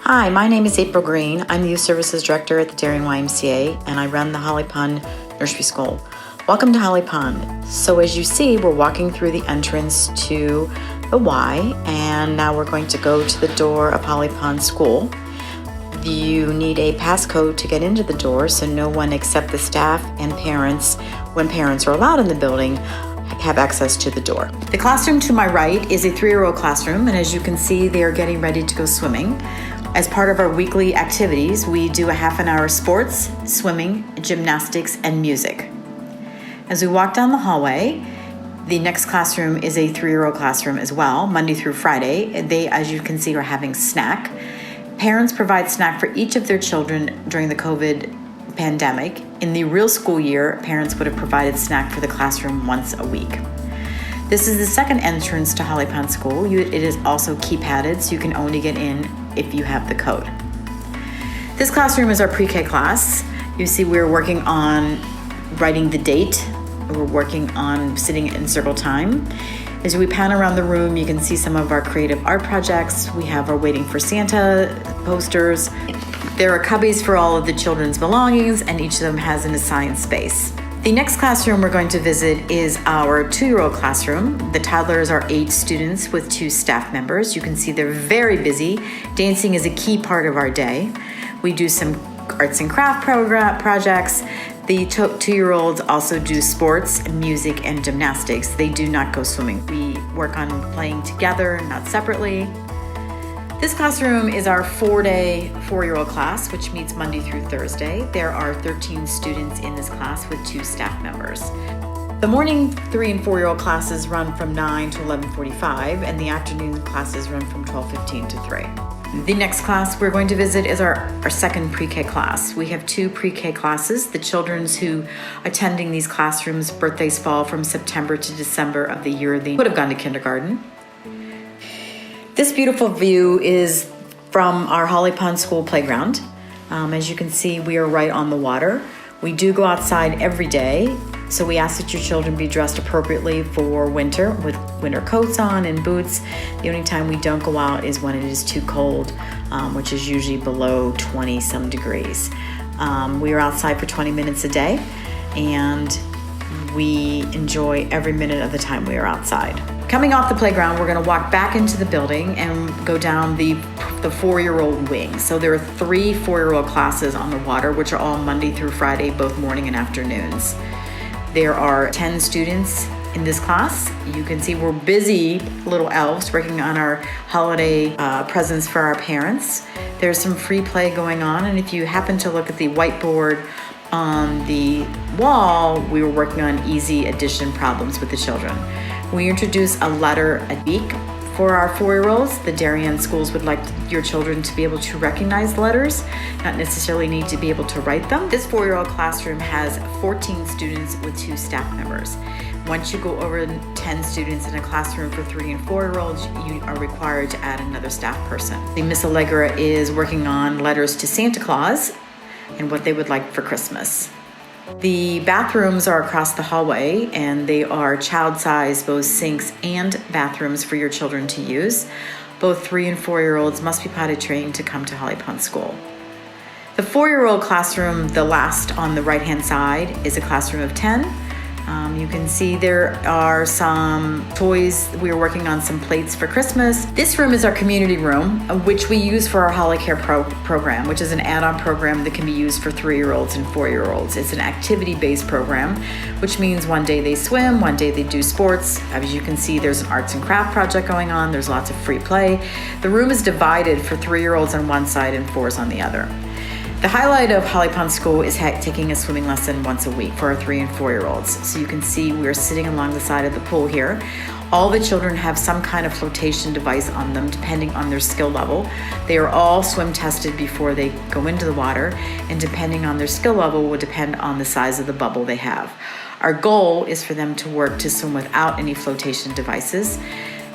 Hi, my name is Greene. I'm the Youth Services Director at the Darien YMCA, and I run the Holly Pond Nursery School. Welcome to Holly Pond. So as you see, we're walking through the entrance to the Y, and now we're going to go to the door of Holly Pond School. You need a passcode to get into the door, so no one except the staff and parents, when parents are allowed in the building, have access to the door. The classroom to my right is a 3-year-old classroom, and as you can see, they are getting ready to go swimming. As part of our weekly activities, we do a half-an-hour sports, swimming, gymnastics, and music. As we walk down the hallway, the next classroom is a 3-year-old classroom as well, Monday through Friday. They, as you can see, are having snack. Parents provide snack for each of their children during the COVID pandemic. In the real school year, parents would have provided snack for the classroom once a week. This is the second entrance to Holly Pond School. It is also key-padded, so you can only get in if you have the code. This classroom is our PreK class. You see we're working on writing the date. We're working on sitting in circle time. As we pan around the room, you can see some of our creative art projects. We have our Waiting for Santa posters. There are cubbies for all of the children's belongings, and each of them has an assigned space. The next classroom we're going to visit is our 2-year-old classroom. The toddlers are 8 students with 2 staff members. You can see they're very busy. Dancing is a key part of our day. We do some arts and craft projects. The 2-year-olds also do sports, music, and gymnastics. They do not go swimming. We work on playing together, not separately. This classroom is our FourDay 4-year-old class, which meets Monday through Thursday. There are 13 students in this class with 2 staff members. The morning 3 and 4-year-old classes run from 9 to 11:45, and the afternoon classes run from 12:15 to 3. The next class we're going to visit is our second PreK class. We have 2 PreK classes. The children who attending these classrooms, birthdays fall from September to December of the year they would have gone to kindergarten. This beautiful view is from our Holly Pond School playground. As you can see, we are right on the water. We do go outside every day, so we ask that your children be dressed appropriately for winter with winter coats on and boots. The only time we don't go out is when it is too cold, which is usually below 20 some degrees. We are outside for 20 minutes a day, and we enjoy every minute of the time we are outside. Coming off the playground, we're going to walk back into the building and go down the 4-year-old wing. So there are 3 4-year-old classes on the water, which are all Monday through Friday, both morning and afternoons. There are 10 students in this class. You can see we're busy little elves working on our holiday presents for our parents. There's some free play going on, and if you happen to look at the whiteboard on the wall, we were working on easy addition problems with the children. We introduce a letter a week for our 4-year-olds. The Darien schools would like your children to be able to recognize letters, not necessarily need to be able to write them. This 4-year-old classroom has 14 students with 2 staff members. Once you go over 10 students in a classroom for 3 and 4-year-olds, you are required to add another staff person. The Miss Allegra is working on letters to Santa Claus and what they would like for Christmas. The bathrooms are across the hallway, and they are child-sized, both sinks and bathrooms for your children to use. Both 3 and 4-year-olds must be potty trained to come to Holly Pond School. The 4-year-old classroom, the last on the right-hand side, is a classroom of 10. You can see there are some toys. We are working on some plates for Christmas. This room is our community room, which we use for our Holly Care program, which is an add-on program that can be used for 3-year-olds and 4-year-olds. It's an activity-based program, which means one day they swim, one day they do sports. As you can see, there's an arts and craft project going on. There's lots of free play. The room is divided for 3-year-olds on one side and 4s on the other. The highlight of Holly Pond School is taking a swimming lesson once a week for our 3 and 4-year-olds. So you can see we're sitting along the side of the pool here. All the children have some kind of flotation device on them depending on their skill level. They are all swim tested before they go into the water, and depending on their skill level will depend on the size of the bubble they have. Our goal is for them to work to swim without any flotation devices.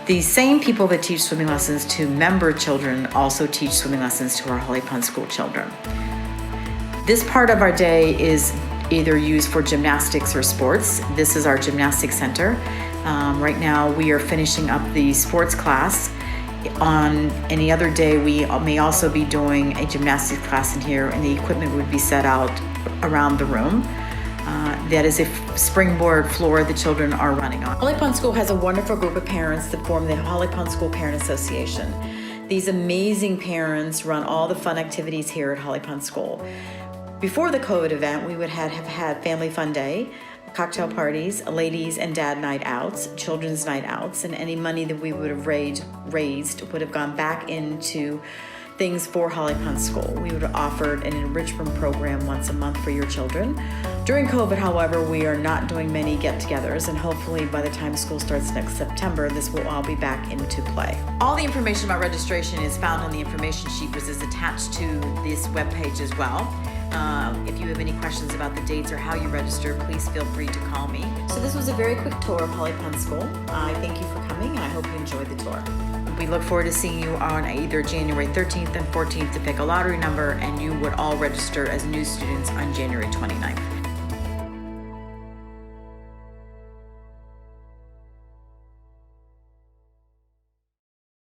The same people that teach swimming lessons to member children also teach swimming lessons to our Holly Pond School children. This part of our day is either used for gymnastics or sports. This is our gymnastics center. Right now we are finishing up the sports class, On any other day, we may also be doing a gymnastics class in here, and the equipment would be set out around the room. That is a springboard floor the children are running on. Holly Pond School has a wonderful group of parents that form the Holly Pond School Parent Association. These amazing parents run all the fun activities here at Holly Pond School. Before the COVID event, we would have had Family Fun Day, cocktail parties, ladies and dad night outs, children's night outs, and any money that we would have raised would have gone back into things for Holly Pond School. We would have offered an enrichment program once a month for your children. During COVID, however, we are not doing many get-togethers, and hopefully by the time school starts next September, this will all be back into play. All the information about registration is found on the information sheet, which is attached to this webpage as well. If you have any questions about the dates or how you register, please feel free to call me. So this was a very quick tour of Holly Pond School. I thank you for coming, and I hope you enjoyed the tour. We look forward to seeing you on either January 13th and 14th to pick a lottery number, and you would all register as new students on January 29th.